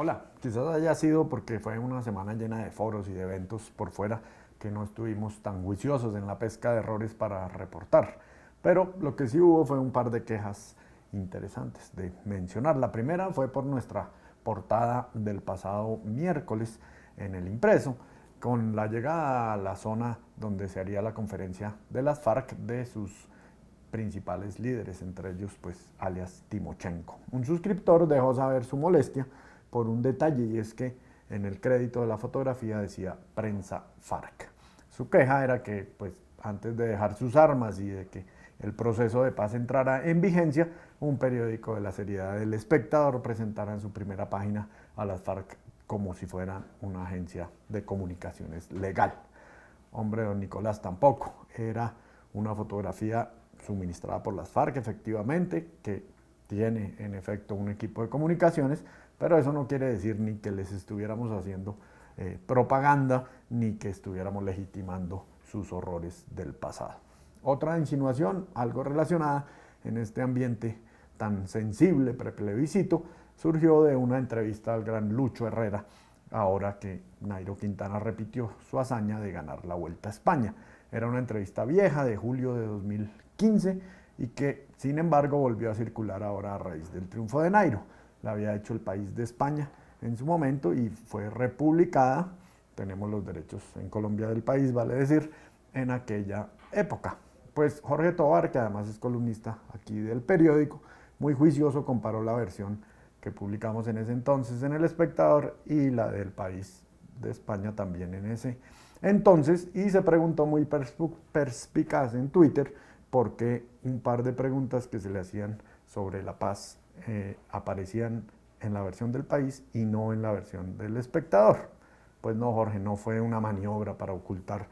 Hola, quizás haya sido porque fue una semana llena de foros y de eventos por fuera que no estuvimos tan juiciosos en la pesca de errores para reportar. Pero lo que sí hubo fue un par de quejas interesantes de mencionar. La primera fue por nuestra portada del pasado miércoles en el impreso, con la llegada a la zona donde se haría la conferencia de las FARC de sus principales líderes, entre ellos pues alias Timochenko. Un suscriptor dejó saber su molestia por un detalle y es que en el crédito de la fotografía decía prensa FARC. Su queja era que pues antes de dejar sus armas y de que el proceso de paz entrara en vigencia, un periódico de la seriedad del Espectador presentara en su primera página a las FARC como si fueran una agencia de comunicaciones legal. Hombre, don Nicolás, tampoco. Era una fotografía suministrada por las FARC, efectivamente, que tiene en efecto un equipo de comunicaciones, pero eso no quiere decir ni que les estuviéramos haciendo propaganda, ni que estuviéramos legitimando sus horrores del pasado. Otra insinuación, algo relacionada en este ambiente tan sensible, preplebiscito, surgió de una entrevista al gran Lucho Herrera, ahora que Nairo Quintana repitió su hazaña de ganar la Vuelta a España. Era una entrevista vieja de julio de 2015 y que, sin embargo, volvió a circular ahora a raíz del triunfo de Nairo. La había hecho El País de España en su momento y fue republicada. Tenemos los derechos en Colombia del país, vale decir, en aquella época. Pues Jorge Tovar, que además es columnista aquí del periódico, muy juicioso comparó la versión que publicamos en ese entonces en El Espectador y la del País de España también en ese entonces, y se preguntó muy perspicaz en Twitter por qué un par de preguntas que se le hacían sobre la paz aparecían en la versión del País y no en la versión del Espectador. Pues no, Jorge, no fue una maniobra para ocultar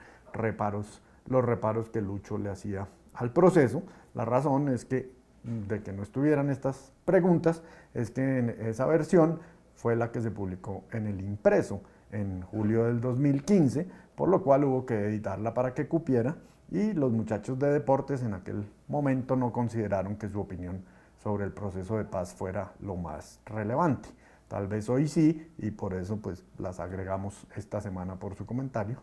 los reparos que Lucho le hacía al proceso. La razón es que de que no estuvieran estas preguntas es que en esa versión fue la que se publicó en el impreso en julio del 2015, por lo cual hubo que editarla para que cupiera y los muchachos de deportes en aquel momento no consideraron que su opinión sobre el proceso de paz fuera lo más relevante. Tal vez hoy sí, y por eso pues las agregamos esta semana por su comentario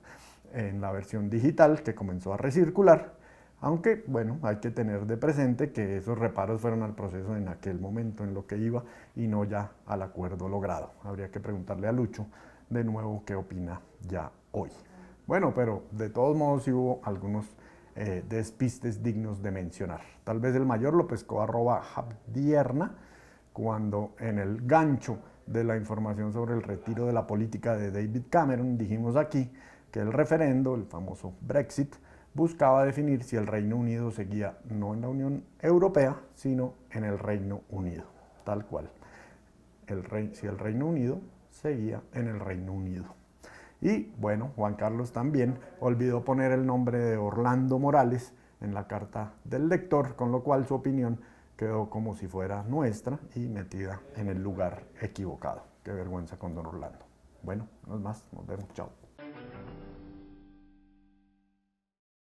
en la versión digital que comenzó a recircular. Aunque, bueno, hay que tener de presente que esos reparos fueron al proceso en aquel momento, en lo que iba, y no ya al acuerdo logrado. Habría que preguntarle a Lucho de nuevo qué opina ya hoy. Bueno, pero de todos modos sí hubo algunos despistes dignos de mencionar. Tal vez el mayor lo pescó @Javdierna, cuando en el gancho de la información sobre el retiro de la política de David Cameron dijimos aquí que el referendo, el famoso Brexit, buscaba definir si el Reino Unido seguía no en la Unión Europea, sino en el Reino Unido, tal cual. Si el Reino Unido seguía en el Reino Unido. Y bueno, Juan Carlos también olvidó poner el nombre de Orlando Morales en la carta del lector, con lo cual su opinión quedó como si fuera nuestra y metida en el lugar equivocado. Qué vergüenza con don Orlando. Bueno, no es más, nos vemos, chao.